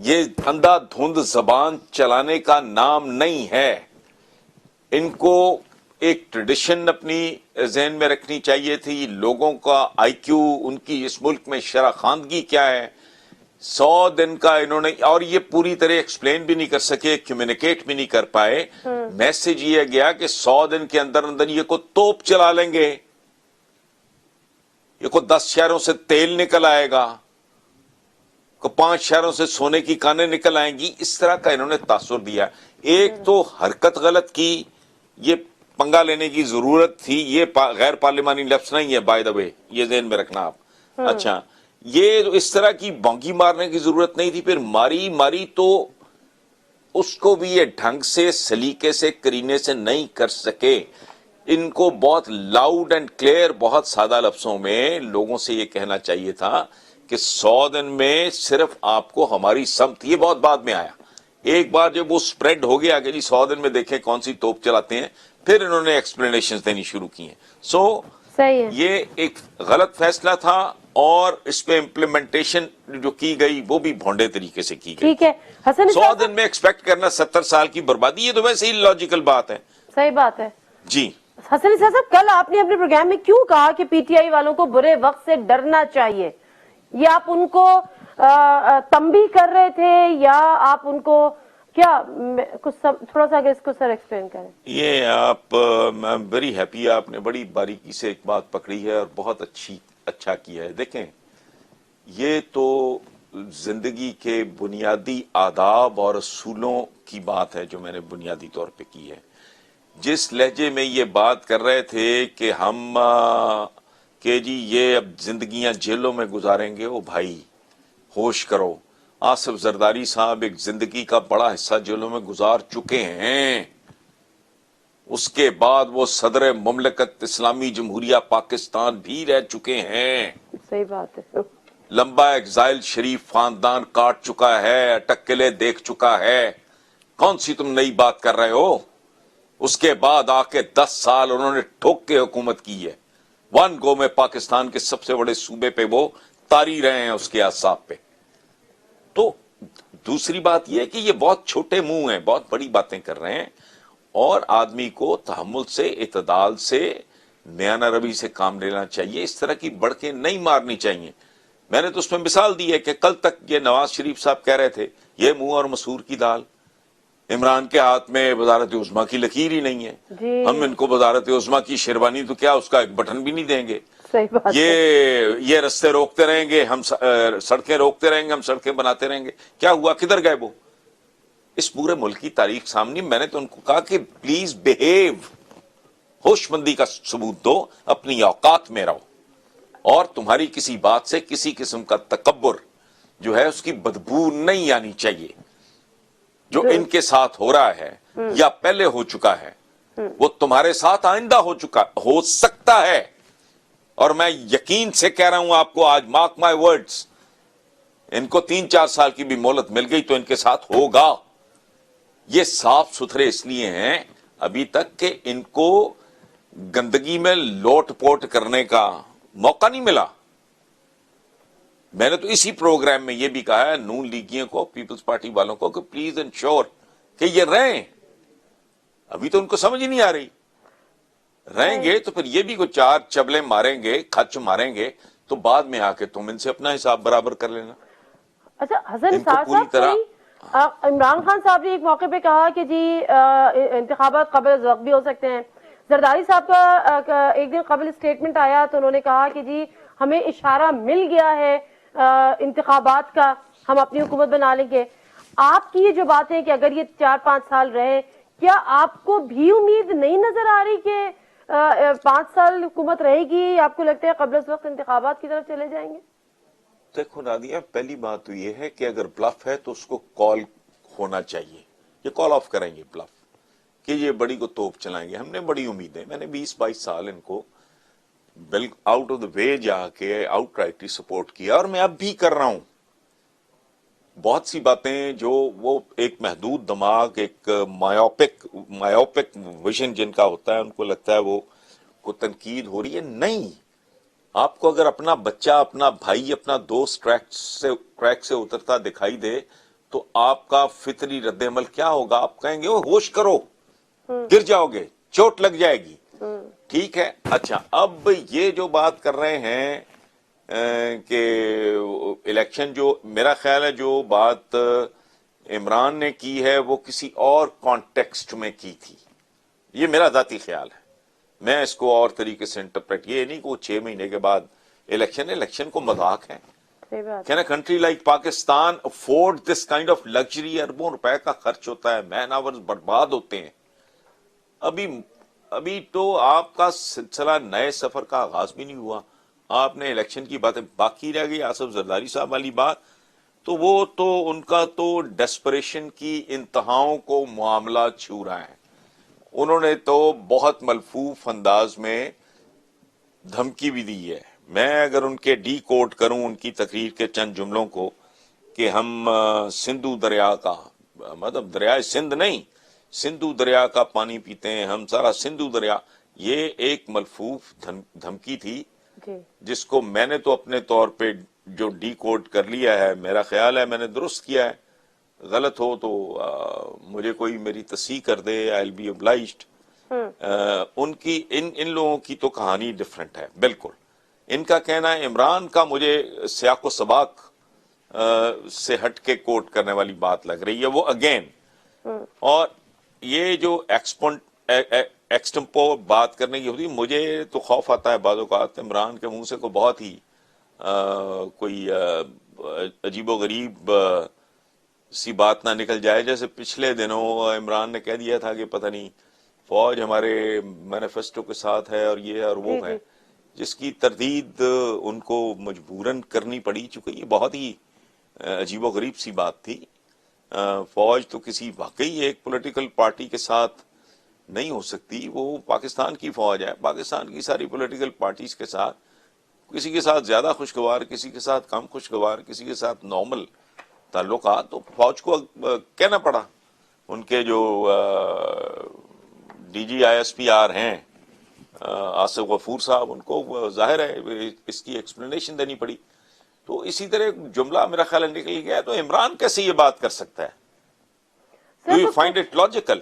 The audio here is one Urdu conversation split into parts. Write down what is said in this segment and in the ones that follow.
یہ اندھا دھند زبان چلانے کا نام نہیں ہے. ان کو ایک ٹریڈیشن اپنی ذہن میں رکھنی چاہیے تھی. لوگوں کا آئی کیو، ان کی اس ملک میں شرح خواندگی کیا ہے. 100 دن کا انہوں نے، اور یہ پوری طرح ایکسپلین بھی نہیں کر سکے، کمیونیکیٹ بھی نہیں کر پائے. میسج یہ گیا کہ 100 دن کے اندر اندر یہ کو توپ چلا لیں گے، یہ کو 10 شہروں سے تیل نکل آئے گا، کو 5 شہروں سے سونے کی کانیں نکل آئیں گی. اس طرح کا انہوں نے تاثر دیا. ایک تو حرکت غلط کی، یہ پنگا لینے کی ضرورت تھی. یہ غیر پارلیمانی لفظ نہیں ہے بائی دا وے، یہ ذہن میں رکھنا آپ. اچھا، یہ اس طرح کی بونکی مارنے کی ضرورت نہیں تھی. پھر ماری تو اس کو بھی یہ ڈھنگ سے، سلیقے سے، کرینے سے نہیں کر سکے. ان کو بہت لاؤڈ اینڈ کلیئر، بہت سادہ لفظوں میں لوگوں سے یہ کہنا چاہیے تھا کہ 100 دن میں صرف آپ کو ہماری سمت. یہ بہت بعد میں آیا. ایک بار جب وہ سپریڈ ہو گیا کہ جی 100 دن میں دیکھیں کون سی توپ چلاتے ہیں، پھر انہوں نے ایکسپلینیشنز دینی شروع کی ہیں. صحیح ہے. یہ ایک غلط فیصلہ تھا، اور اس پہ امپلیمنٹیشن جو کی گئی وہ بھی بھونڈے طریقے سے کی گئی. ٹھیک ہے حسن 100 دن میں ایکسپیکٹ کرنا 70 سال کی بربادی، یہ تو ویسے ہی لاجیکل بات ہے. صحیح بات ہے. جی حسن نثار صاحب، کل آپ نے اپنے پروگرام میں کیوں کہا کہ پی ٹی آئی والوں کو برے وقت سے ڈرنا چاہیے؟ یہ آپ ان کو تنبیہ کر رہے تھے یا آپ ان کو کیا کچھ تھوڑا سا اگر اس کو سر ایکسپلین کریں. یہ آپ میں ویری ہیپی، آپ نے بڑی باریکی سے ایک بات پکڑی ہے اور بہت اچھا کیا ہے. دیکھیں، یہ تو زندگی کے بنیادی آداب اور اصولوں کی بات ہے جو میں نے بنیادی طور پہ کی ہے. جس لہجے میں یہ بات کر رہے تھے کہ ہم کہ جی یہ اب زندگیاں جیلوں میں گزاریں گے، او بھائی ہوش کرو. آصف زرداری صاحب ایک زندگی کا بڑا حصہ جیلوں میں گزار چکے ہیں. اس کے بعد وہ صدر مملکت اسلامی جمہوریہ پاکستان بھی رہ چکے ہیں. صحیح بات ہے. لمبا ایگزائل شریف خاندان کاٹ چکا ہے، اٹک قلعے دیکھ چکا ہے. کون سی تم نئی بات کر رہے ہو؟ اس کے بعد آ کے 10 سال انہوں نے ٹھوک کے حکومت کی ہے. ون گو میں پاکستان کے سب سے بڑے صوبے پہ وہ طاری رہے ہیں، اس کے اعصاب پہ. تو دوسری بات یہ ہے کہ یہ بہت چھوٹے منہ ہیں، بہت بڑی باتیں کر رہے ہیں، اور آدمی کو تحمل سے، اعتدال سے، میانہ روی سے کام لینا چاہیے. اس طرح کی بڑکیں نہیں مارنی چاہیے. میں نے تو اس میں مثال دی ہے کہ کل تک یہ نواز شریف صاحب کہہ رہے تھے یہ منہ اور مسور کی دال. عمران کے ہاتھ میں وزارت عظمیٰ کی لکیر ہی نہیں ہے. ہم ان کو وزارت عظمیٰ کی شیروانی تو کیا اس کا ایک بٹن بھی نہیں دیں گے. صحیح بات ہے. یہ رستے روکتے رہیں گے ہم، سڑکیں روکتے رہیں گے ہم، سڑکیں بناتے رہیں گے. کیا ہوا؟ کدھر گئے وہ؟ اس پورے ملک کی تاریخ سامنے. میں نے تو ان کو کہا کہ پلیز بہیو، ہوش مندی کا ثبوت دو، اپنی اوقات میں رہو، اور تمہاری کسی بات سے کسی قسم کا تکبر جو ہے اس کی بدبو نہیں آنی چاہیے. جو ان کے ساتھ ہو رہا ہے یا پہلے ہو چکا ہے وہ تمہارے ساتھ آئندہ ہو سکتا ہے. اور میں یقین سے کہہ رہا ہوں آپ کو آج، مارک مائی ورڈز، ان کو 3-4 سال کی بھی مہلت مل گئی تو ان کے ساتھ ہوگا. یہ صاف ستھرے اس لیے ہیں ابھی تک کہ ان کو گندگی میں لوٹ پوٹ کرنے کا موقع نہیں ملا. میں نے تو اسی پروگرام میں یہ بھی کہا ہے نون لیگیوں کو، پیپلز پارٹی والوں کو، کہ پلیز انشور کہ یہ رہیں. ابھی تو ان کو سمجھ ہی نہیں آ رہی. رہیں گے تو پھر یہ بھی کوئی 4 چبلے ماریں گے، کھچ ماریں گے، تو بعد میں آ کے تم ان سے اپنا حساب برابر کر لینا. اچھا حسن نثار صاحب، عمران خان صاحب نے ایک موقع پہ کہا کہ جی انتخابات قبل از وقت بھی ہو سکتے ہیں. زرداری صاحب کا ایک دن قبل اسٹیٹمنٹ آیا تو انہوں نے کہا کہ جی ہمیں اشارہ مل گیا ہے انتخابات کا، ہم اپنی حکومت بنا لیں گے. آپ کی یہ جو بات ہے کہ اگر یہ 4-5 سال رہے، کیا آپ کو بھی امید نہیں نظر آ رہی کہ 5 سال حکومت رہے گی؟ آپ کو لگتا ہے قبل از وقت انتخابات کی طرف چلے جائیں گے؟ دیکھو نادیہ، پہلی بات تو یہ ہے کہ اگر بلف ہے تو اس کو کال ہونا چاہیے. یہ کال آف کریں گے بلف کہ یہ بڑی کو توپ چلائیں گے. ہم نے بڑی امیدیں، میں نے 20-22 سال ان کو آؤٹ آف دا وے جا کے آؤٹ رائٹلی سپورٹ کیا، اور میں اب بھی کر رہا ہوں. بہت سی باتیں جو وہ ایک محدود دماغ، ایک مایوپک ویژن جن کا ہوتا ہے، ان کو لگتا ہے وہ کو تنقید ہو رہی ہے. نہیں، آپ کو اگر اپنا بچہ، اپنا بھائی، اپنا دوست ٹریک سے اترتا دکھائی دے تو آپ کا فطری رد عمل کیا ہوگا؟ آپ کہیں گے ہوش کرو، گر جاؤ گے، چوٹ لگ جائے گی. ٹھیک ہے. اچھا، اب یہ جو بات کر رہے ہیں کہ الیکشن، جو میرا خیال ہے جو بات عمران نے کی ہے وہ کسی اور کانٹیکسٹ میں کی تھی. یہ میرا ذاتی خیال ہے. میں اس کو اور طریقے سے انٹرپریٹ، یہ نہیں کہ وہ 6 مہینے کے بعد الیکشن کو مذاق ہے. صحیح بات. Can a country like Pakistan afford this kind of luxury? اربوں روپے کا خرچ ہوتا ہے، مین آورز برباد ہوتے ہیں. ابھی تو آپ کا سلسلہ نئے سفر کا آغاز بھی نہیں ہوا، آپ نے الیکشن کی باتیں باقی رہ گئی. آصف زرداری صاحب والی بات تو وہ تو ان کا تو ڈیسپریشن کی انتہاؤں کو معاملہ چھو رہا ہے. انہوں نے تو بہت ملفوف انداز میں دھمکی بھی دی ہے. میں اگر ان کے ڈی کوڈ کروں ان کی تقریر کے چند جملوں کو کہ ہم سندھو دریا کا، مطلب دریائے سندھ نہیں، سندھو دریا کا پانی پیتے ہیں، ہم سارا سندھو دریا، یہ ایک ملفوف دھمکی تھی جی. جس کو میں نے تو اپنے طور پہ جو ڈی کوڈ کر لیا ہے، میرا خیال ہے میں نے درست کیا ہے. غلط ہو تو مجھے کوئی میری تصحیح کر دے، آئی ول بی obliged. ان کی ان لوگوں کی تو کہانی ڈفرنٹ ہے بالکل. ان کا کہنا ہے عمران کا مجھے سیاق و سباق سے ہٹ کے کوٹ کرنے والی بات لگ رہی ہے وہ اگین. اور یہ جو ایکسٹمپو بات کرنے کی ہوتی، مجھے تو خوف آتا ہے بعض اوقات عمران کے منہ سے کو بہت ہی کوئی عجیب و غریب سی بات نہ نکل جائے. جیسے پچھلے دنوں عمران نے کہہ دیا تھا کہ پتہ نہیں فوج ہمارے مینیفیسٹو کے ساتھ ہے اور یہ اور وہ ہے، جس کی تردید ان کو مجبوراً کرنی پڑی، چونکہ یہ بہت ہی عجیب و غریب سی بات تھی. فوج تو کسی واقعی ایک پولیٹیکل پارٹی کے ساتھ نہیں ہو سکتی، وہ پاکستان کی فوج ہے. پاکستان کی ساری پولیٹیکل پارٹیز کے ساتھ، کسی کے ساتھ زیادہ خوشگوار، کسی کے ساتھ کم خوشگوار، کسی کے ساتھ نارمل تعلقات. تو فوج کو کہنا پڑا. ان کے جو D G I S P R ہیں آصف غفور صاحب، ان کو ظاہر ہے اس کی ایکسپلینیشن دینی پڑی. تو اسی طرح جملہ میرا خیال نکل گیا. تو عمران کیسے یہ بات کر سکتا ہے؟ Do you find it logical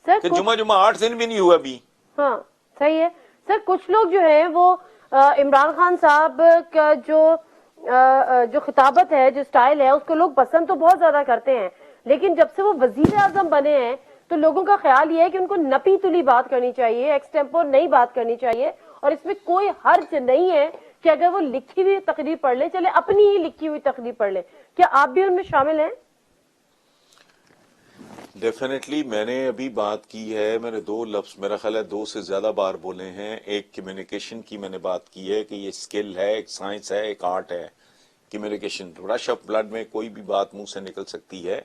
کہ جمعہ 8 دن بھی نہیں ہوا ابھی؟ ہاں صحیح ہے سر. کچھ لوگ جو ہیں وہ عمران خان صاحب کا جو خطابت ہے، جو سٹائل ہے، اس کو لوگ پسند تو بہت زیادہ کرتے ہیں، لیکن جب سے وہ وزیر اعظم بنے ہیں تو لوگوں کا خیال یہ ہے کہ ان کو نپی تلی بات کرنی چاہیے، ایکسٹیمپور نئی بات کرنی چاہیے. اور اس میں کوئی حرج نہیں ہے کہ اگر وہ لکھی ہوئی تقریر پڑھ لیں، چلے اپنی ہی لکھی ہوئی تقریر پڑھ لیں. کیا آپ بھی ان میں شامل ہیں؟ ڈیفینیٹلی. میں نے ابھی بات کی ہے، میں نے 2 لفظ میرا خیال ہے 2 سے زیادہ بار بولے ہیں. ایک کمیونیکیشن کی میں نے بات کی ہے کہ یہ اسکل ہے، ایک سائنس ہے، ایک آرٹ ہے کمیونیکیشن. رش آف بلڈ میں کوئی بھی بات منہ سے نکل سکتی ہے.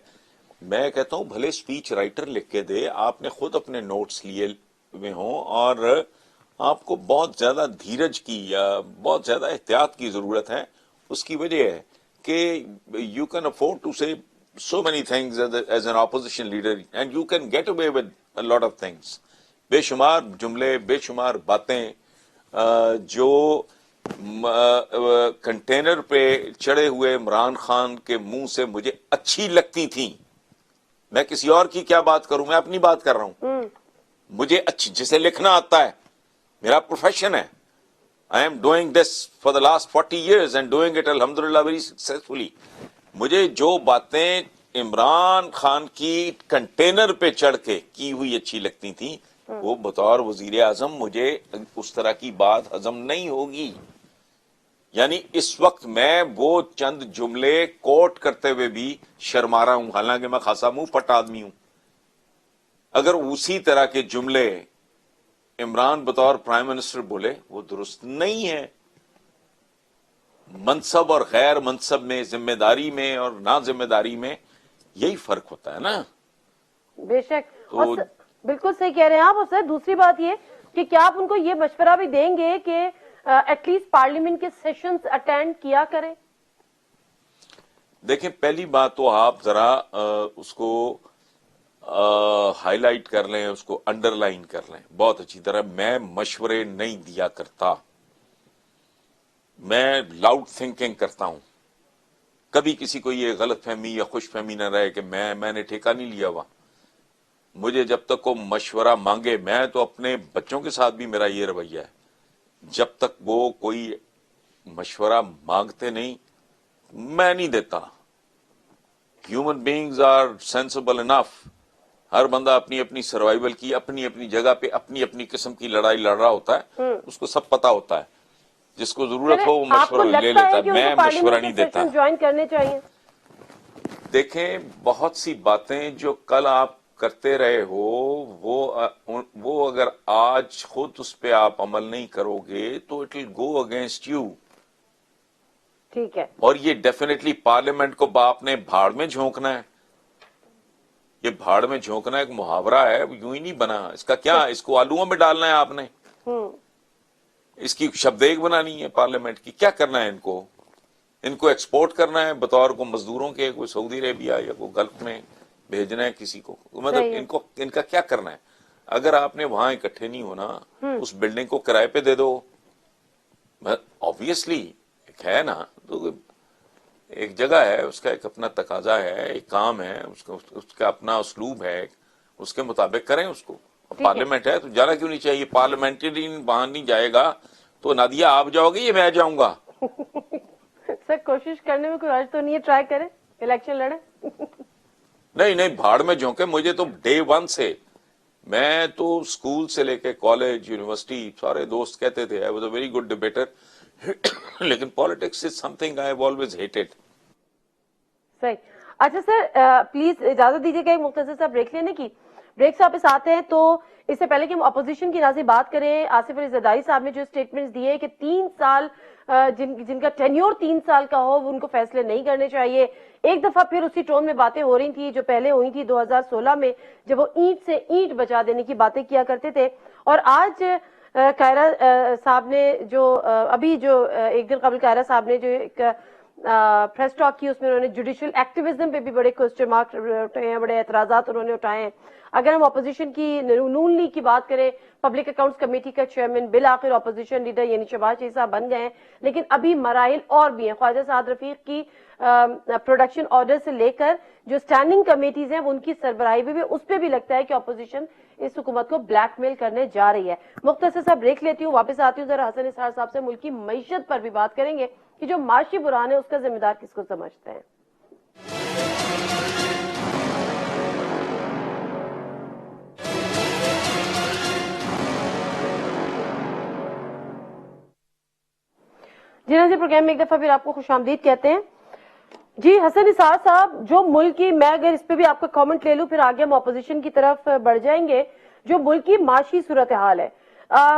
میں کہتا ہوں بھلے اسپیچ رائٹر لکھ کے دے، آپ نے خود اپنے نوٹس لیے ہوئے ہوں، اور آپ کو بہت زیادہ دھیرج کی یا بہت زیادہ احتیاط کی ضرورت ہے. اس کی وجہ ہے کہ یو کین افورڈ ٹو سے so many things as an opposition leader and you can get away with a lot of things. بے شمار جملے، بے شمار باتیں جو کنٹینر پہ چڑھے ہوئے عمران خان کے منہ سے مجھے اچھی لگتی تھیں. میں کسی اور کی کیا بات کروں، میں اپنی بات کر رہا ہوں. مجھے اچھی، جسے لکھنا آتا ہے، میرا پروفیشن ہے. I am doing this for the last 40 years and doing it alhamdulillah very successfully. مجھے جو باتیں عمران خان کی کنٹینر پہ چڑھ کے کی ہوئی اچھی لگتی تھیں، وہ بطور وزیر اعظم مجھے اس طرح کی بات ہضم نہیں ہوگی. یعنی اس وقت میں وہ چند جملے کوٹ کرتے ہوئے بھی شرما رہا ہوں، حالانکہ میں خاصا منہ پٹ آدمی ہوں. اگر اسی طرح کے جملے عمران بطور پرائم منسٹر بولے، وہ درست نہیں ہے. منصب اور غیر منصب میں، ذمہ داری میں اور نا ذمہ داری میں یہی فرق ہوتا ہے نا. بے شک. اور بالکل صحیح کہہ رہے ہیں آپ. اور سر دوسری بات یہ کہ کیا آپ ان کو یہ مشورہ بھی دیں گے کہ ایٹ لیسٹ پارلیمنٹ کے سیشنز اٹینڈ کیا کریں؟ دیکھیں، پہلی بات تو آپ ذرا اس کو ہائی لائٹ کر لیں، اس کو انڈر لائن کر لیں بہت اچھی طرح. میں مشورے نہیں دیا کرتا، میں لاؤڈ تھنکنگ کرتا ہوں. کبھی کسی کو یہ غلط فہمی یا خوش فہمی نہ رہے کہ میں نے ٹھیکہ نہیں لیا ہوا. مجھے جب تک وہ مشورہ مانگے، میں تو اپنے بچوں کے ساتھ بھی میرا یہ رویہ ہے، جب تک وہ کوئی مشورہ مانگتے نہیں میں نہیں دیتا. ہیومن بینگز آر سینسیبل انف. ہر بندہ اپنی اپنی سروائیول کی اپنی اپنی جگہ پہ اپنی اپنی قسم کی لڑائی لڑ رہا ہوتا ہے، اس کو سب پتا ہوتا ہے. جس کو ضرورت ہو وہ آپ کو مشورہ لے لگتا لیتا ہے کہ ہے، ان میں کو مشورہ پارلیمنٹ نہیں کے دیتا. سیشن جوائن کرنے چاہیے؟ دیکھیں، بہت سی باتیں جو کل آپ کرتے رہے ہو وہ اگر آج خود اس پہ آپ عمل نہیں کرو گے تو it will go against you. ٹھیک ہے. اور یہ ڈیفینیٹلی پارلیمنٹ کو باپ نے بھاڑ میں جھونکنا ہے. یہ بھاڑ میں جھونکنا ایک محاورہ ہے، یوں ہی نہیں بنا. اس کا کیا، اس کو آلوؤں میں ڈالنا ہے آپ نے، اس کی شبدیگ بنانی ہے پارلیمنٹ کی. کیا کرنا ہے ان کو ایکسپورٹ کرنا ہے بطور کو مزدوروں کے، کوئی سعودی عربیہ یا کوئی گلف میں بھیجنا ہے کسی کو. مطلب ان کا کیا کرنا ہے؟ اگر آپ نے وہاں اکٹھے نہیں ہونا، اس بلڈنگ کو کرائے پہ دے دو. آبویسلی ایک ہے نا، تو ایک جگہ ہے، اس کا ایک اپنا تقاضا ہے، ایک کام ہے، اس کا اپنا اسلوب ہے، اس کے مطابق کریں اس کو. پارلیمنٹ ہے تو جانا کیوں نہیں چاہیے؟ پارلیمنٹرین وہاں نہیں جائے گا تو نادیہ آپ جاؤ گے یا میں جاؤں گا؟ سر کوشش کرنے میں کوئی حرج تو نہیں ہے، ٹرائی کریں، الیکشن لڑیں. نہیں بھاڑ میں جھونکے. مجھے تو ڈے ون سے، میں تو اسکول سے لے کے کالج یونیورسٹی سارے دوست کہتے تھے I was a very good debater, لیکن politics is something I have always hated. صحیح. اچھا سر، پلیز اجازت دیجیے گا ایک مختصر سا بریک لینے کی. بریک سے واپس آتے ہیں تو اس سے پہلے کہ ہم اپوزیشن کی ناظرین بات کریں، آصف علی زرداری صاحب نے جو اسٹیٹمنٹس دیے کہ 3 سال جن کا ٹینیور 3 سال کا ہو ان کو فیصلے نہیں کرنے چاہیے. ایک دفعہ پھر اسی ٹون میں باتیں ہو رہی تھی جو پہلے ہوئی تھی 2016 میں، جب وہ اینٹ سے اینٹ بچا دینے کی باتیں کیا کرتے تھے. اور آج قاہرہ صاحب نے جو ابھی جو ایک دن قبل قاہرہ صاحب نے جو ایک پریس ٹاک کی، اس میں انہوں نے جوڈیشل ایکٹیویزم پہ بھی بڑے کوسچن مارک اٹھائے ہیں، بڑے اعتراضات انہوں نے اٹھائے ہیں. اگر ہم اپوزیشن کی نون لیگ کی بات کریں، پبلک اکاؤنٹس کمیٹی کا چیئرمین بالآخر اپوزیشن لیڈر یعنی شہباز شریف صاحب بن گئے ہیں، لیکن ابھی مراحل اور بھی ہیں. خواجہ سعد رفیق کی پروڈکشن آرڈر سے لے کر جو اسٹینڈنگ کمیٹیز ہیں ان کی سربراہی بھی اس پہ بھی لگتا ہے کہ اپوزیشن اس حکومت کو بلیک میل کرنے جا رہی ہے. مختصر سا بریک لیتی ہوں، واپس آتی ہوں. ذرا حسن اسرار صاحب سے ملک کی معیشت پر بھی بات کریں گے کہ جو معاشی بحران ہے اس کا ذمہ دار کس کو سمجھتے ہیں. جی پروگرام میں ایک دفعہ پھر آپ کو خوش آمدید کہتے ہیں. جی حسن اسرار صاحب، جو ملک کی، میں اگر اس پہ بھی آپ کا کامنٹ لے لوں پھر آگے ہم اپوزیشن کی طرف بڑھ جائیں گے. جو ملک کی معاشی صورتحال ہے،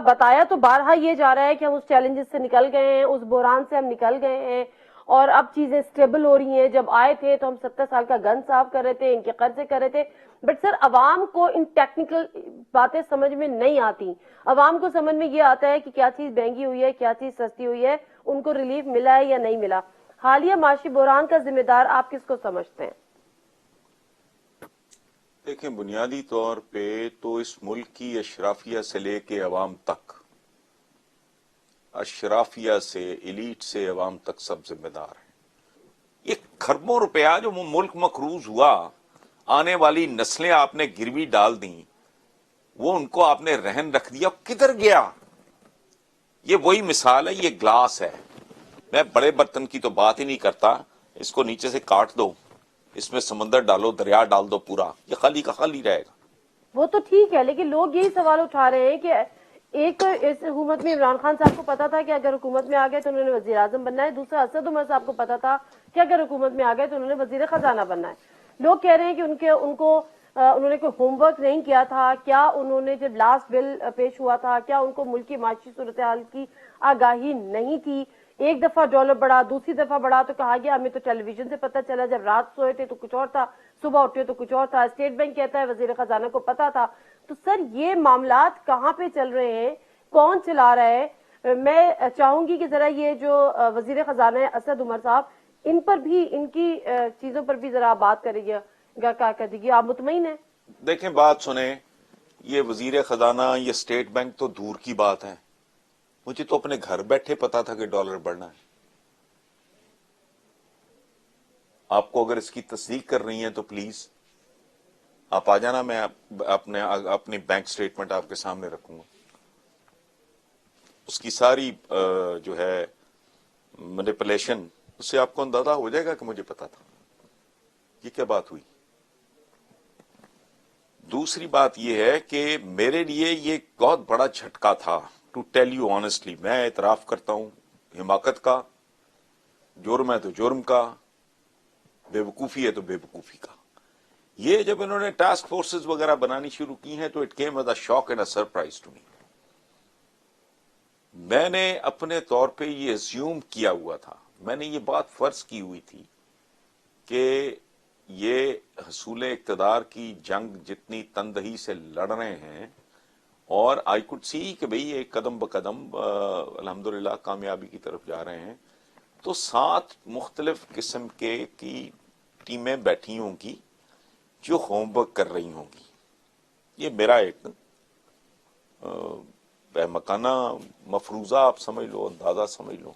بتایا تو بارہا یہ جا رہا ہے کہ ہم اس چیلنجز سے نکل گئے ہیں، اس بحران سے ہم نکل گئے ہیں اور اب چیزیں سٹیبل ہو رہی ہیں. جب آئے تھے تو ہم 70 سال کا گن صاف کر رہے تھے، ان کے قرضے کر رہے تھے. بٹ سر، عوام کو ان ٹیکنیکل باتیں سمجھ میں نہیں آتی. عوام کو سمجھ میں یہ آتا ہے کہ کیا چیز مہنگی ہوئی ہے، کیا چیز سستی ہوئی ہے، ان کو ریلیف ملا ہے یا نہیں ملا. حالیہ معاشی بحران کا ذمہ دار آپ کس کو سمجھتے ہیں؟ دیکھیں، بنیادی طور پہ تو اس ملک کی اشرافیہ سے لے کے عوام تک، اشرافیہ سے، ایلیٹ سے عوام تک سب ذمہ دار ہیں. یہ کھربوں روپیہ جو ملک مقروض ہوا، آنے والی نسلیں آپ نے گروی ڈال دیں، وہ ان کو آپ نے رہن رکھ دیا، کدھر گیا؟ یہ وہی مثال ہے، یہ گلاس ہے. میں بڑے برتن کی تو بات ہی نہیں کرتا، اس کو نیچے سے کاٹ دو، اس میں سمندر ڈالو، دریا ڈال دو، پورا یہ خالی کا خالی رہے گا. وہ تو ٹھیک ہے، لیکن لوگ یہی سوال اٹھا رہے ہیں کہ ایک تو اس حکومت میں عمران خان صاحب کو پتا تھا کہ اگر حکومت میں آ گئے تو انہوں نے وزیر اعظم بننا ہے. دوسرا اسد عمر صاحب کو پتا تھا کہ اگر حکومت میں آ گئے تو انہوں نے وزیر خزانہ بننا ہے. لوگ کہہ رہے ہیں کہ انہوں نے کوئی ہوم ورک نہیں کیا تھا. کیا انہوں نے جب لاسٹ بل پیش ہوا تھا کیا ان کو ملک کی معاشی صورتحال کی آگاہی نہیں تھی؟ ایک دفعہ ڈالر بڑھا، دوسری دفعہ بڑھا تو کہا گیا ہمیں تو ٹیلی ویژن سے پتہ چلا، جب رات سوئے تھے تو کچھ اور تھا، صبح اٹھے تو کچھ اور تھا. اسٹیٹ بینک کہتا ہے وزیر خزانہ کو پتا تھا. تو سر، یہ معاملات کہاں پہ چل رہے ہیں؟ کون چلا رہا ہے؟ میں چاہوں گی کہ ذرا یہ جو وزیر خزانہ ہے اسد عمر صاحب، ان پر بھی، ان کی چیزوں پر بھی ذرا آپ بات کریں گے، کارکردگی آپ مطمئن ہیں؟ دیکھیں، بات سنیں، یہ وزیر خزانہ، یہ اسٹیٹ بینک تو دور کی بات ہے. مجھے تو اپنے گھر بیٹھے پتا تھا کہ ڈالر بڑھنا ہے. آپ کو اگر اس کی تصدیق کر رہی ہیں تو پلیز آپ آ جانا, میں اپنی بینک سٹیٹمنٹ آپ کے سامنے رکھوں گا. اس کی ساری جو ہے مینیپولیشن, اس سے آپ کو اندازہ ہو جائے گا کہ مجھے پتا تھا یہ کیا بات ہوئی. دوسری بات یہ ہے کہ میرے لیے یہ بہت بڑا جھٹکا تھا, ٹو ٹیل یو آنےسٹلی. میں اعتراف کرتا ہوں حماقت کا, جرم ہے تو جرم کا, بے وقوفی ہے تو بے وقوفی کا. یہ جب انہوں نے ٹاسک فورسز وغیرہ بنانی شروع کی ہیں تو it came as a shock and a surprise to me. میں نے اپنے طور پہ یہ ایزیوم کیا ہوا تھا, میں نے یہ بات فرض کی ہوئی تھی کہ یہ حصول اقتدار کی جنگ جتنی تندہی سے لڑ رہے ہیں, اور آئی کوڈ سی کہ بھئی ایک قدم بقدم الحمدللہ کامیابی کی طرف جا رہے ہیں, تو 7 مختلف قسم کی ٹیمیں بیٹھی ہوں گی جو ہوم ورک کر رہی ہوں گی. یہ میرا ایک مکانہ مفروضہ آپ سمجھ لو, اندازہ سمجھ لو.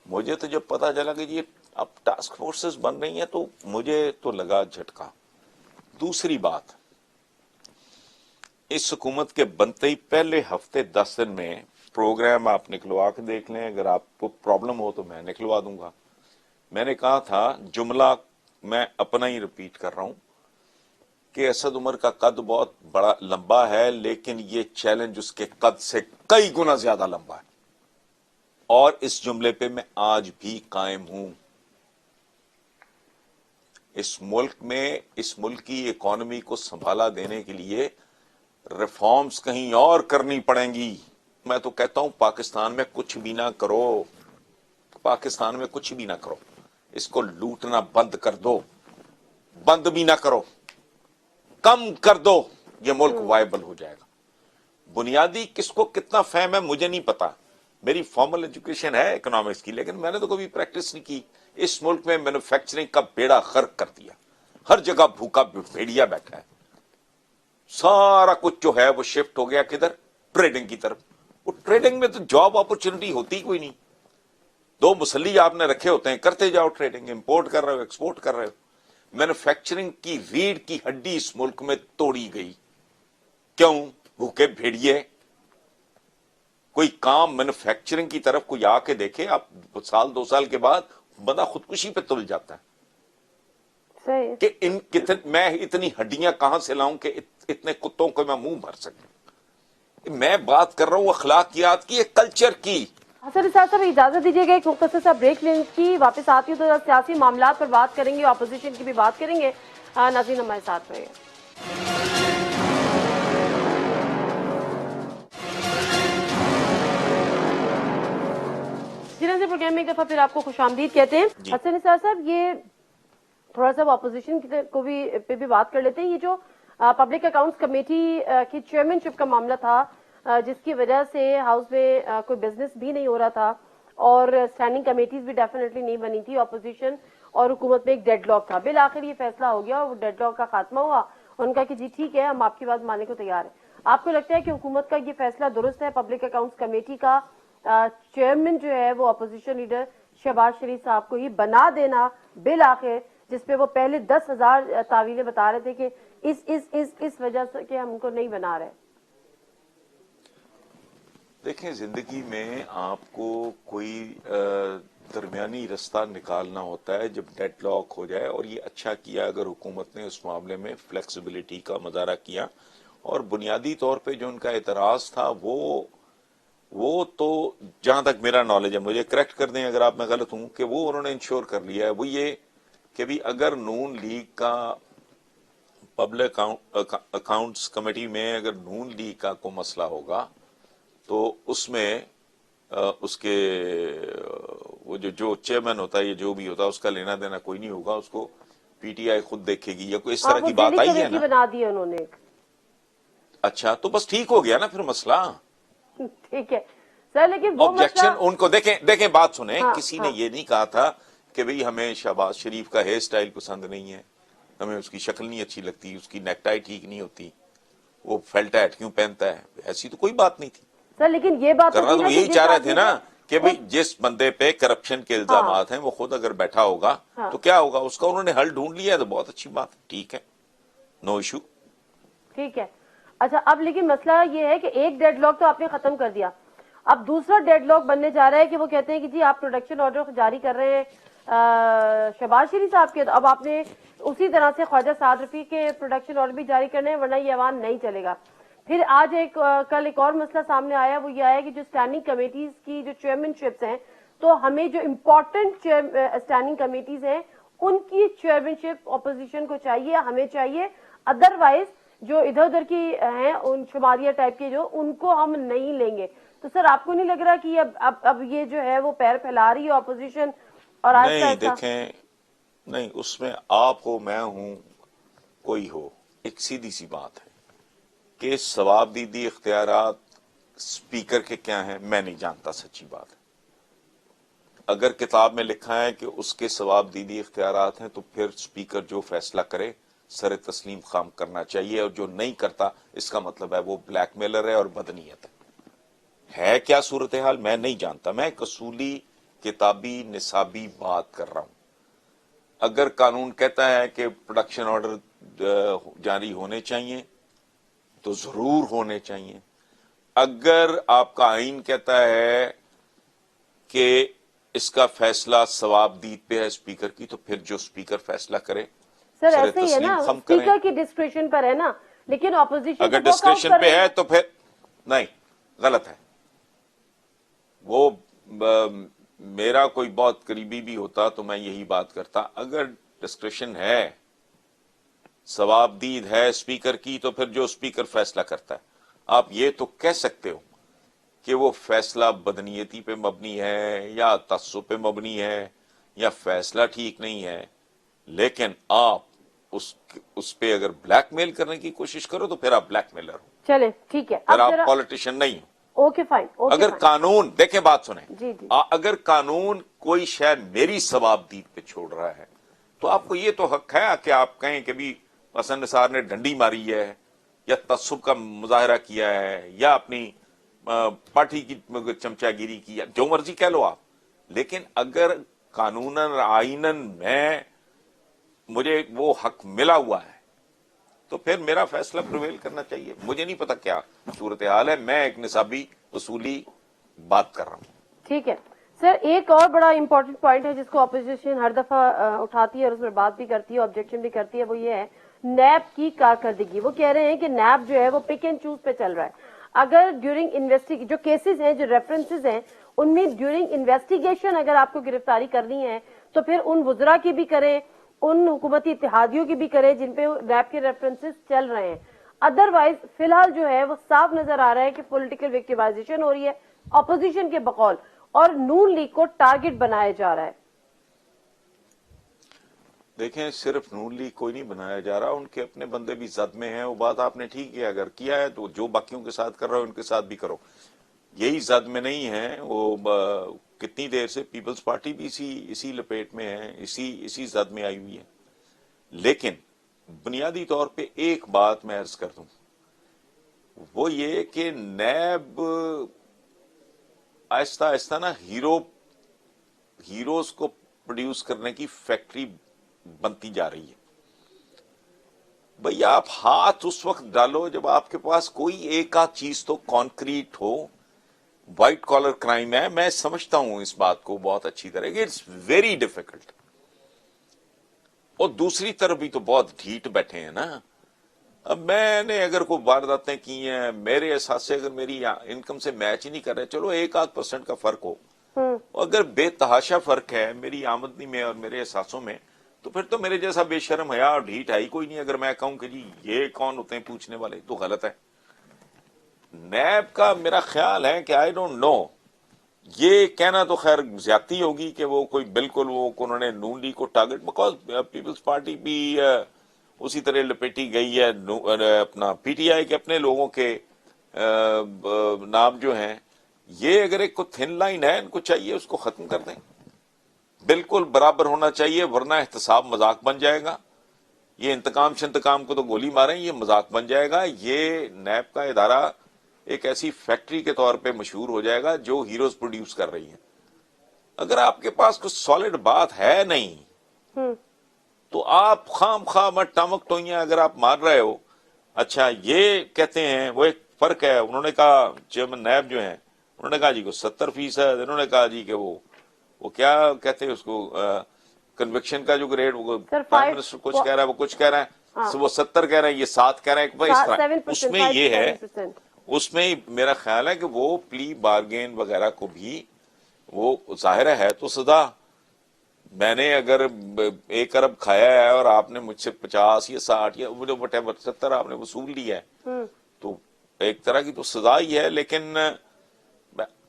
مجھے تو جب پتا چلا کہ یہ اب ٹاسک فورسز بن رہی ہیں تو مجھے تو لگا جھٹکا. دوسری بات, اس حکومت کے بنتے ہی پہلے ہفتے 10 دن میں پروگرام آپ نکلوا کے دیکھ لیں, اگر آپ کو پرابلم ہو تو میں نکلوا دوں گا. میں نے کہا تھا, جملہ میں اپنا ہی ریپیٹ کر رہا ہوں, کہ اسد عمر کا قد بہت بڑا لمبا ہے لیکن یہ چیلنج اس کے قد سے کئی گنا زیادہ لمبا ہے, اور اس جملے پہ میں آج بھی قائم ہوں. اس ملک میں, اس ملک کی اکانومی کو سنبھالا دینے کے لیے ریفارمز کہیں اور کرنی پڑیں گی. میں تو کہتا ہوں پاکستان میں کچھ بھی نہ کرو, پاکستان میں کچھ بھی نہ کرو, اس کو لوٹنا بند کر دو, بند بھی نہ کرو, کم کر دو, یہ ملک وائبل ہو جائے گا. بنیادی کس کو کتنا فہم ہے مجھے نہیں پتا, میری فارمل ایجوکیشن ہے اکنامکس کی, لیکن میں نے تو کبھی پریکٹس نہیں کی. اس ملک میں مینوفیکچرنگ کا بیڑا غرق کر دیا, ہر جگہ بھوکا بھیڑیا بیٹھا ہے. سارا کچھ جو ہے وہ شفٹ ہو گیا کدھر, ٹریڈنگ کی طرف. وہ ٹریڈنگ میں تو جاب اپرچونٹی ہوتی کوئی نہیں, 2 مسلی آپ نے رکھے ہوتے ہیں, کرتے جاؤ ٹریڈنگ, امپورٹ کر رہے ہو, ایکسپورٹ کر رہے ہو. مینوفیکچرنگ کی ریڑھ کی ہڈی اس ملک میں توڑی گئی. کیوں؟ بھوکے بھیڑیے. کوئی کام مینوفیکچرنگ کی طرف کوئی آ کے دیکھے, آپ 1-2 سال کے بعد بندہ خودکشی پہ تل جاتا ہے صحیح. کہ میں اتنی ہڈیاں کہاں سے لاؤں کہ اتنے کتوں کو میں منہ بھر سکوں. میں بات کر رہا ہوں اخلاقیات کی, ایک کلچر کی. حسن نثار صاحب اجازت دیجیے گا ایک مختصر سا بریک لینے کی, واپس آتی ہوں تو سیاسی معاملات پر بات کریں گے, اپوزیشن کی بھی بات کریں گے. ناظرین ہمارے ساتھ رہیے. جی ناظرین, پروگرام میں ایک دفعہ پھر آپ کو خوش آمدید کہتے ہیں. جی. حسن نثار صاحب, یہ تھوڑا سا اپوزیشن کو پہ بھی بات کر لیتے ہیں. یہ جو پبلک اکاؤنٹس کمیٹی کی چیئرمین شپ کا معاملہ تھا, جس کی وجہ سے ہاؤس میں کوئی بزنس بھی نہیں ہو رہا تھا اور اسٹینڈنگ کمیٹیز بھی ڈیفینیٹلی نہیں بنی تھی, اپوزیشن اور حکومت میں ایک ڈیڈ لاک تھا. بالآخر یہ فیصلہ ہو گیا اور وہ ڈیڈ لاک کا خاتمہ ہوا. ان کا کہ جی ٹھیک ہے, ہم آپ کی بات ماننے کو تیار ہیں. آپ کو لگتا ہے کہ حکومت کا یہ فیصلہ درست ہے, پبلک اکاؤنٹس کمیٹی کا چیئرمین جو ہے وہ اپوزیشن لیڈر شہباز شریف صاحب کو ہی بنا دینا بالآخر, جس پہ وہ پہلے 10,000 تعویلیں بتا رہے تھے کہ اس وجہ سے کہ ہم ان کو نہیں بنا رہے. دیکھیں, زندگی میں آپ کو کوئی درمیانی رستہ نکالنا ہوتا ہے جب ڈیڈ لاک ہو جائے, اور یہ اچھا کیا اگر حکومت نے اس معاملے میں فلیکسیبلٹی کا مظاہرہ کیا. اور بنیادی طور پہ جو ان کا اعتراض تھا وہ تو جہاں تک میرا نالج ہے, مجھے کریکٹ کر دیں اگر آپ میں غلط ہوں, کہ وہ انہوں نے انشور کر لیا ہے, وہ یہ کہ بھی اگر نون لیگ کا پبلک اکاؤنٹس کمیٹی میں اگر نون لیگ کا کوئی مسئلہ ہوگا تو اس میں اس کے وہ جو چیئرمین ہوتا ہے یا جو بھی ہوتا ہے اس کا لینا دینا کوئی نہیں ہوگا, اس کو پی ٹی آئی خود دیکھے گی, یا کوئی اس طرح کی بات آئی ہے نا. بنا دی انہوں نے. اچھا, تو بس ٹھیک ہو گیا نا پھر مسئلہ. ٹھیک ہے سر, لیکن وہ آبجیکشن ان کو دیکھیں بات سنیں, ہاں, کسی نے یہ نہیں کہا تھا کہ بھئی ہمیں شہباز شریف کا ہیئر سٹائل پسند نہیں ہے, ہمیں اس کی شکل نہیں اچھی لگتی, اس کی نیک ٹائی ٹھیک نہیں ہوتی, وہ فیلٹ ہیٹ کیوں پہنتا ہے, ایسی تو کوئی بات نہیں تھی. سر لیکن یہ بات کرنا تو یہی چاہ رہے تھے نا کہ بھئی جس بندے پہ کرپشن کے الزامات ہیں وہ خود اگر بیٹھا ہوگا تو کیا ہوگا، اس کا انہوں نے حل ڈھونڈ لیا ہے تو بہت اچھی بات ہے، ٹھیک ہے، نو ایشو. ٹھیک ہے. اچھا اب لیکن مسئلہ یہ ہے کہ ایک ڈیڈ لاک تو آپ نے ختم کر دیا، اب دوسرا ڈیڈ لاک بننے جا رہا ہے کہ وہ کہتے ہیں کہ جی آپ پروڈکشن آرڈر جاری کر رہے ہیں شہباز شریف صاحب کے، اب آپ نے اسی طرح سے خواجہ سعد رفیق کے پروڈکشن آرڈر بھی جاری کرنے ہیں ورنہ یہ ایوان نہیں چلے گا. پھر آج کل ایک اور مسئلہ سامنے آیا، وہ یہ آیا کہ جو اسٹینڈنگ کمیٹیز کی جو چیئرمین شپس ہیں، تو ہمیں جو امپورٹنٹ اسٹینڈنگ کمیٹیز ہیں ان کی چیئرمین شپ اپوزیشن کو چاہیے، ہمیں چاہیے، ادروائز جو ادھر ادھر کی ہیں ان شماریہ ٹائپ کے جو ان کو ہم نہیں لیں گے. تو سر آپ کو نہیں لگ رہا کہ اب یہ جو ہے وہ پیر پھیلا رہی ہے اپوزیشن اور آہستہ نہیں آہستہ؟ دیکھیں، نہیں اس میں آپ ہو، میں ہوں، کوئی ہو، ایک سیدھی سی بات ہے کہ ثواب دیدی اختیارات اسپیکر کے کیا ہیں میں نہیں جانتا، سچی بات ہے. اگر کتاب میں لکھا ہے کہ اس کے ثواب دیدی اختیارات ہیں تو پھر اسپیکر جو فیصلہ کرے سر تسلیم خام کرنا چاہیے، اور جو نہیں کرتا اس کا مطلب ہے وہ بلیک میلر ہے اور بدنیت ہے کیا صورتحال میں نہیں جانتا. میں ایک اصولی کتابی نصابی بات کر رہا ہوں. اگر قانون کہتا ہے کہ پروڈکشن آرڈر جاری ہونے چاہیے تو ضرور ہونے چاہیے. اگر آپ کا آئین کہتا ہے کہ اس کا فیصلہ ثواب دید پہ ہے اسپیکر کی، تو پھر جو اسپیکر فیصلہ کرے سر سر ایسے ہی ہے نا، تسلیم خم کریں. اسپیکر کی ڈسکریشن پر ہے نا، لیکن اپوزیشن اگر تو واک آؤٹ ڈسکریشن کرے. پہ ہے تو پھر نہیں، غلط ہے. وہ میرا کوئی بہت قریبی بھی ہوتا تو میں یہی بات کرتا. اگر ڈسکریشن ہے، ثواب دید ہے اسپیکر کی، تو پھر جو اسپیکر فیصلہ کرتا ہے. آپ یہ تو کہہ سکتے ہو کہ وہ فیصلہ بدنیتی پہ مبنی ہے یا تعصب پہ مبنی ہے یا فیصلہ ٹھیک نہیں ہے، لیکن آپ اس پہ اگر بلیک میل کرنے کی کوشش کرو تو پھر آپ بلیک میلر ہو، چلے ٹھیک ہے، پھر اب آپ ذرا پولیٹیشین نہیں ہو. اوکے فائن، اوکے اگر فائن. قانون دیکھیں، بات سنیں، جی جی اگر قانون کوئی شے میری ثواب دید پہ چھوڑ رہا ہے تو آپ کو یہ تو حق ہے کہ آپ کہیں کہ بھی حسن نثار نے ڈنڈی ماری ہے یا تعصب کا مظاہرہ کیا ہے یا اپنی پارٹی کی چمچا گیری کی، جو مرضی کہہ لو آپ. لیکن اگر قانوناً آئیناً مجھے وہ حق ملا ہوا ہے تو پھر میرا فیصلہ پرویل کرنا چاہیے. مجھے نہیں پتا کیا صورتحال ہے، میں ایک نصابی اصولی بات کر رہا ہوں. ٹھیک ہے. سر ایک اور بڑا امپورٹنٹ پوائنٹ ہے جس کو اپوزیشن ہر دفعہ اٹھاتی ہے اور اس میں بات بھی کرتی ہے، آبجیکشن بھی کرتی ہے، وہ یہ ہے نیب کی کارکردگی. وہ کہہ رہے ہیں کہ نیب جو ہے وہ پک اینڈ چوز پہ چل رہا ہے. اگر ڈیورنگ جو کیسز ہیں، جو ریفرنسز ہیں، ان میں ڈیورنگ انویسٹیگیشن اگر آپ کو گرفتاری کرنی ہے تو پھر ان وزراء کی بھی کریں، ان حکومتی اتحادیوں کی بھی کریں جن پہ نیب کے ریفرنسز چل رہے ہیں. ادروائز فی الحال جو ہے وہ صاف نظر آ رہا ہے کہ پولیٹیکل وکٹیمائزیشن ہو رہی ہے اپوزیشن کے بقول، اور نون لیگ کو ٹارگٹ بنایا جا رہا ہے. دیکھیں، صرف نون لیگ کوئی نہیں بنایا جا رہا، ان کے اپنے بندے بھی زد میں ہیں. وہ بات آپ نے ٹھیک ہے، اگر کیا ہے تو جو باقیوں کے ساتھ کر رہا ہو ان کے ساتھ بھی کرو. یہی زد میں نہیں ہے، وہ کتنی دیر سے پیپلز پارٹی بھی اسی لپیٹ میں ہے، اسی زد میں آئی ہوئی ہے. لیکن بنیادی طور پہ ایک بات میں عرض کر دوں، وہ یہ کہ نیب آہستہ آہستہ نا ہیروز کو پروڈیوس کرنے کی فیکٹری بنتی جا رہی ہے. بھئی آپ ہاتھ اس وقت ڈالو جب آپ کے پاس کوئی ایک آدھ چیز تو کانکریٹ ہو. وائٹ کالر کرائم ہے، میں سمجھتا ہوں اس بات کو بہت اچھی طرح کہ اٹس ویری ڈیفیکلٹ. اور دوسری طرف بھی تو بہت ڈھیٹ بیٹھے ہیں نا. اب میں نے اگر کوئی وارداتیں کی ہیں، میرے احساس سے اگر میری انکم سے میچ ہی نہیں کر رہے، چلو 1-8% کا فرق ہو، اگر بے تحاشا فرق ہے میری آمدنی میں اور میرے احساسوں میں، تو پھر تو میرے جیسا بے شرم حیا اور ڈھیٹ ہے ہی کوئی نہیں. اگر میں کہوں کہ جی یہ کون ہوتے ہیں پوچھنے والے، تو غلط ہے. نیب کا میرا خیال ہے کہ آئی ڈونٹ نو، یہ کہنا تو خیر زیادتی ہوگی کہ وہ کوئی بالکل وہ انہوں نے نون لیگ کو ٹارگٹ، بیکاز پیپلز پارٹی بھی اسی طرح لپیٹی گئی ہے. اپنا پی ٹی آئی کے اپنے لوگوں کے نام جو ہیں، یہ اگر ایک کو تھن لائن ہے، ان کو چاہیے اس کو ختم کر دیں. بالکل برابر ہونا چاہیے، ورنہ احتساب مذاق بن جائے گا. یہ انتقام شنتقام کو تو گولی ماریں، یہ مذاق بن جائے گا. یہ نیب کا ادارہ ایک ایسی فیکٹری کے طور پہ مشہور ہو جائے گا جو ہیروز پروڈیوس کر رہی ہیں. اگر آپ کے پاس کچھ سالڈ بات ہے نہیں تو آپ خام خواہ ٹمک ٹوئیاں اگر آپ مار رہے ہو. اچھا یہ کہتے ہیں وہ ایک فرق ہے. انہوں نے کہا چیئرمین نیب جو ہیں انہوں نے کہا جی کو 70%. انہوں نے کہا جی کہ وہ کیا کہتے ہیں اس کو کنوکشن کا جو ریٹ پرائم منسٹر کچھ کہہ رہا ہے وہ کچھ کہہ رہا ہے. وہ 70 کہہ رہے ہیں یہ 7 کہہ رہے ہیں. اس طرح اس میں یہ ہے اس میں میرا خیال ہے کہ وہ پلی بارگین وغیرہ کو بھی وہ ظاہر ہے تو سزا. میں نے اگر 1 ارب کھایا ہے اور آپ نے مجھ سے 50 یا 60 یا وٹ ایور 70 آپ نے وصول لیا ہے تو ایک طرح کی تو سزا ہی ہے. لیکن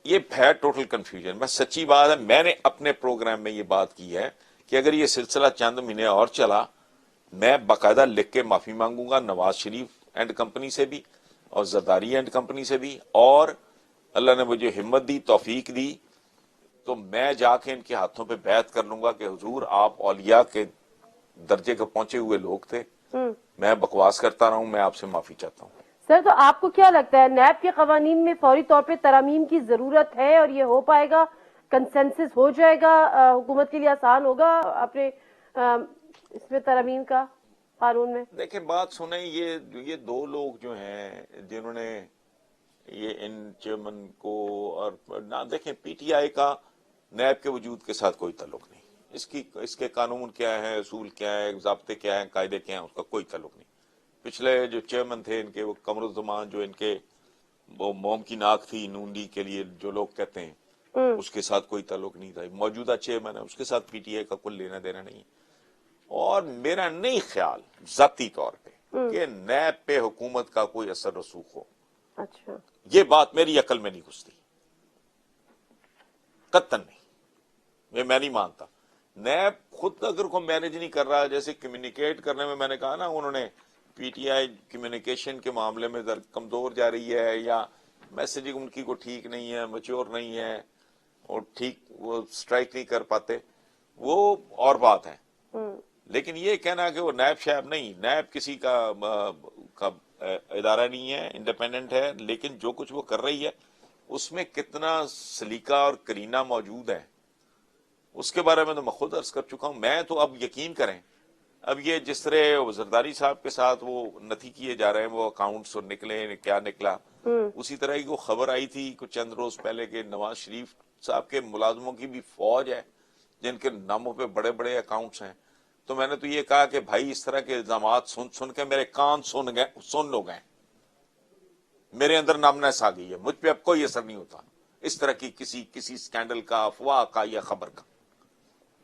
یہ ہے ٹوٹل کنفیوژن. میں سچی بات ہے میں نے اپنے پروگرام میں یہ بات کی ہے کہ اگر یہ سلسلہ چند مہینے اور چلا میں باقاعدہ لکھ کے معافی مانگوں گا نواز شریف اینڈ کمپنی سے بھی اور زرداری اینڈ کمپنی سے بھی. اور اللہ نے مجھے ہمت دی توفیق دی تو میں جا کے ان کے ہاتھوں پہ بیعت کر لوں گا کہ حضور آپ اولیاء کے درجے کے پہنچے ہوئے لوگ تھے. میں بکواس کرتا رہا ہوں. میں آپ سے معافی چاہتا ہوں. سر تو آپ کو کیا لگتا ہے نیب کے قوانین میں فوری طور پہ ترامیم کی ضرورت ہے اور یہ ہو پائے گا کنسنسس ہو جائے گا حکومت کے لیے آسان ہوگا اپنے اس میں ترامیم کا قانون میں؟ دیکھیں بات سنیں یہ 2 لوگ جو ہیں جنہوں نے یہ ان چیئرمین کو اور نہ دیکھیں پی ٹی آئی کا نیب کے وجود کے ساتھ کوئی تعلق نہیں. اس کے قانون کیا ہے اصول کیا ہے ضابطے کیا ہیں قاعدے کیا ہیں اس کا کوئی تعلق نہیں. پچھلے جو چیئرمین تھے ان کے وہ قمر الزمان جو ان کے وہ موم کی ناک تھی نون لیگ کے لیے جو لوگ کہتے ہیں اس کے ساتھ کوئی تعلق نہیں تھا. موجودہ چیئرمین ہے اس کے ساتھ پی ٹی آئی کا کوئی لینا دینا نہیں. اور میرا نہیں خیال ذاتی طور پہ کہ نیب پہ حکومت کا کوئی اثر رسوخ ہو. اچھا یہ بات میری عقل میں نہیں گھستی قطعاً نہیں. میں نہیں مانتا. نیب خود اگر کو مینج نہیں کر رہا جیسے کمیونیکیٹ کرنے میں نے کہا نا انہوں نے پی ٹی آئی کمیونیکیشن کے معاملے میں کمزور جا رہی ہے یا میسیجنگ ان کی کو ٹھیک نہیں ہے میچور نہیں ہے اور ٹھیک وہ سٹرائک نہیں کر پاتے وہ اور بات ہے. لیکن یہ کہنا کہ وہ نیب شیب نہیں. نیب کسی کا ادارہ نہیں ہے انڈیپینڈنٹ ہے. لیکن جو کچھ وہ کر رہی ہے اس میں کتنا سلیقہ اور کرینہ موجود ہے اس کے بارے میں تو میں خود عرض کر چکا ہوں. میں تو اب یقین کریں اب یہ جس طرح زرداری صاحب کے ساتھ وہ نتھی کیے جا رہے ہیں وہ اکاؤنٹس اور نکلے کیا نکلا اسی طرح کی وہ خبر آئی تھی کچھ چند روز پہلے کہ نواز شریف صاحب کے ملازموں کی بھی فوج ہے جن کے ناموں پہ بڑے بڑے اکاؤنٹس ہیں. تو میں نے تو یہ کہا کہ بھائی اس طرح کے الزامات سن کے میرے کان سن لو گئے. میرے اندر نامنس آ گئی ہے. مجھ پہ اب کوئی اثر نہیں ہوتا اس طرح کی کسی سکینڈل کا افواہ کا یا خبر کا.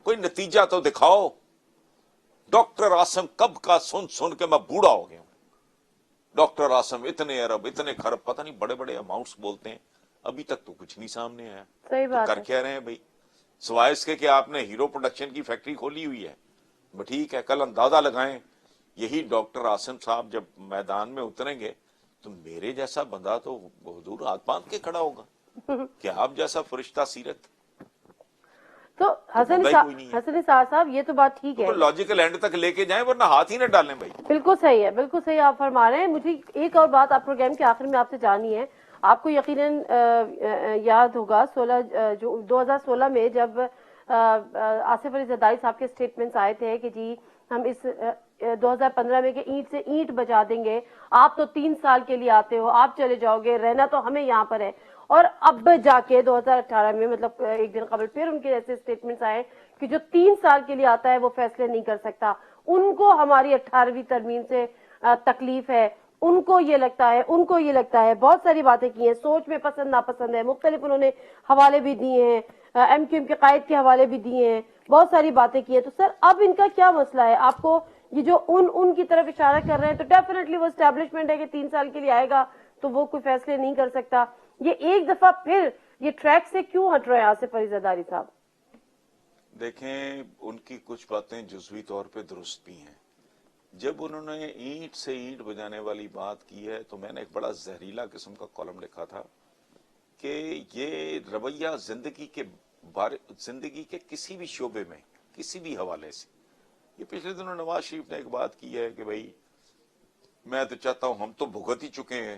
کوئی نتیجہ تو دکھاؤ. ڈاکٹر عاصم کب کا سن کے میں بوڑھا ہو گیا ہوں. ڈاکٹر عاصم اتنے ارب اتنے خرب پتہ نہیں بڑے بڑے اماؤنٹس بولتے ہیں. ابھی تک تو کچھ نہیں سامنے آیا. صحیح بات کر کیا رہے ہیں بھائی سوائے اس کے کہ آپ نے ہیرو پروڈکشن کی فیکٹری کھولی ہوئی ہے. ٹھیک ہے کل اندازہ لگائیں یہی ڈاکٹر عاصم صاحب جب میدان میں اتریں گے تو میرے جیسا بندہ تو حضور ہاتھ باندھ کے کھڑا ہوگا کہ آپ جیسا فرشتہ سیرت. تو حسن صاحب یہ تو بات ٹھیک ہے لاجیکل اینڈ تک لے کے جائیں ورنہ ہاتھ ہی نہ ڈالیں بھائی. بالکل صحیح ہے بالکل صحیح آپ فرما رہے ہیں. مجھے ایک اور بات آپ پروگرام کے آخر میں آپ سے جانی ہے. آپ کو یقیناً یاد ہوگا 2016 میں جب آصف علی زرداری صاحب کے سٹیٹمنٹس آئے تھے کہ جی ہم اس 2015 میں کہ اینٹ سے اینٹ بجا دیں گے. آپ تو 3 سال کے لیے آتے ہو آپ چلے جاؤ گے رہنا تو ہمیں یہاں پر ہے. اور اب جا کے 2018 میں مطلب ایک دن قبل پھر ان کے ایسے سٹیٹمنٹس آئے کہ جو 3 سال کے لیے آتا ہے وہ فیصلے نہیں کر سکتا. ان کو ہماری 18ویں ترمیم سے تکلیف ہے. ان کو یہ لگتا ہے بہت ساری باتیں کی ہیں سوچ میں پسند ناپسند ہے مختلف انہوں نے حوالے بھی دیے ہیں ایم کیو ایم کے قائد کے حوالے بھی دیے ہیں بہت ساری باتیں کی ہیں. تو سر اب ان کا کیا مسئلہ ہے؟ آپ کو یہ جو ان کی طرف اشارہ کر رہے ہیں تو ڈیفینیٹلی وہ اسٹیبلشمنٹ ہے کہ 3 سال کے لیے آئے گا تو وہ کوئی فیصلے نہیں کر سکتا. یہ ایک دفعہ پھر یہ ٹریک سے کیوں ہٹ رہے ہیں آصف علی زرداری صاحب؟ دیکھیں ان کی کچھ باتیں جزوی طور پہ درست بھی ہیں. جب انہوں نے اینٹ سے اینٹ بجانے والی بات کی ہے تو میں نے ایک بڑا زہریلا قسم کا کالم لکھا تھا کہ یہ رویہ زندگی کے کسی بھی شعبے میں کسی بھی حوالے سے یہ پچھلے دنوں نواز شریف نے ایک بات کی ہے کہ بھائی میں تو چاہتا ہوں ہم تو بھگت ہی چکے ہیں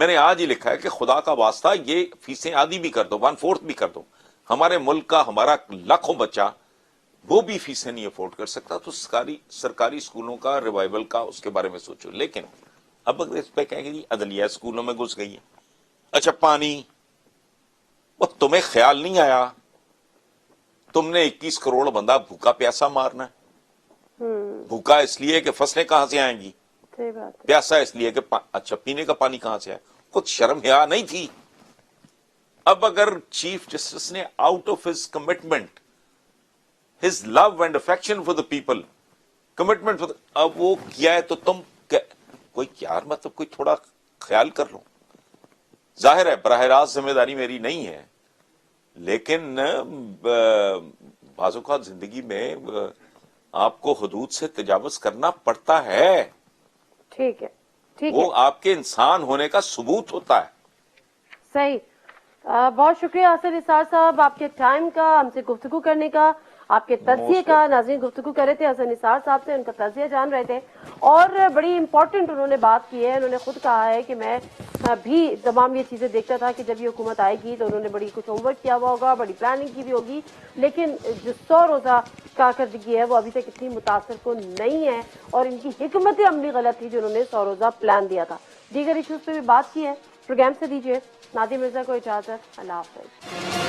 میں نے آج ہی لکھا ہے کہ خدا کا واسطہ یہ فیسیں آدھی بھی کر دو، 1/4 بھی کر دو، ہمارے ملک کا ہمارا لاکھوں بچہ وہ بھی فیسیں نہیں افورڈ کر سکتا، تو سرکاری اسکولوں کا ریوائول کا اس کے بارے میں سوچو. لیکن اب اگر اس پہ کہیں گے جی عدلیہ اسکولوں میں گھس گئی ہے. اچھا پانی، وہ تمہیں خیال نہیں آیا تم نے 21 کروڑ بندہ بھوکا پیاسا مارنا ہے؟ بھوکا اس لیے کہ فصلیں کہاں سے آئیں گی، صحیح بات ہے. پیاسا اس لیے کہ اچھا پینے کا پانی کہاں سے آئے. کچھ شرم حیا نہیں تھی. اب اگر چیف جسٹس نے out of his commitment, his love and affection for the people, commitment اب وہ کیا ہے تو تم کوئی یار مطلب کوئی تھوڑا خیال کر لو. ظاہر ہے براہ راست ذمہ داری میری نہیں ہے، لیکن بعض اوقات زندگی میں آپ کو حدود سے تجاوز کرنا پڑتا ہے. ٹھیک ہے، ٹھیک ہے. وہ آپ کے انسان ہونے کا ثبوت ہوتا ہے. صحیح. بہت شکریہ حسن نثار صاحب آپ کے ٹائم کا، ہم سے گفتگو کرنے کا، آپ کے تجزیے کا. ناظرین گفتگو کر رہے تھے حسن نثار صاحب سے، ان کا تجزیہ جان رہے تھے، اور بڑی امپورٹنٹ انہوں نے بات کی ہے. انہوں نے خود کہا ہے کہ میں بھی تمام یہ چیزیں دیکھتا تھا کہ جب یہ حکومت آئے گی تو انہوں نے بڑی کچھ ہوم ورک کیا ہوا ہوگا، بڑی پلاننگ کی بھی ہوگی، لیکن جو 100 روزہ کارکردگی ہے وہ ابھی تک اتنی متاثر کن نہیں ہے، اور ان کی حکمت عملی غلط تھی جو انہوں نے 100 روزہ پلان دیا تھا. دیگر ایشوز پہ بھی بات کی ہے. پروگرام سے دیجیے نادیہ مرزا کو اجازت. اللہ حافظ.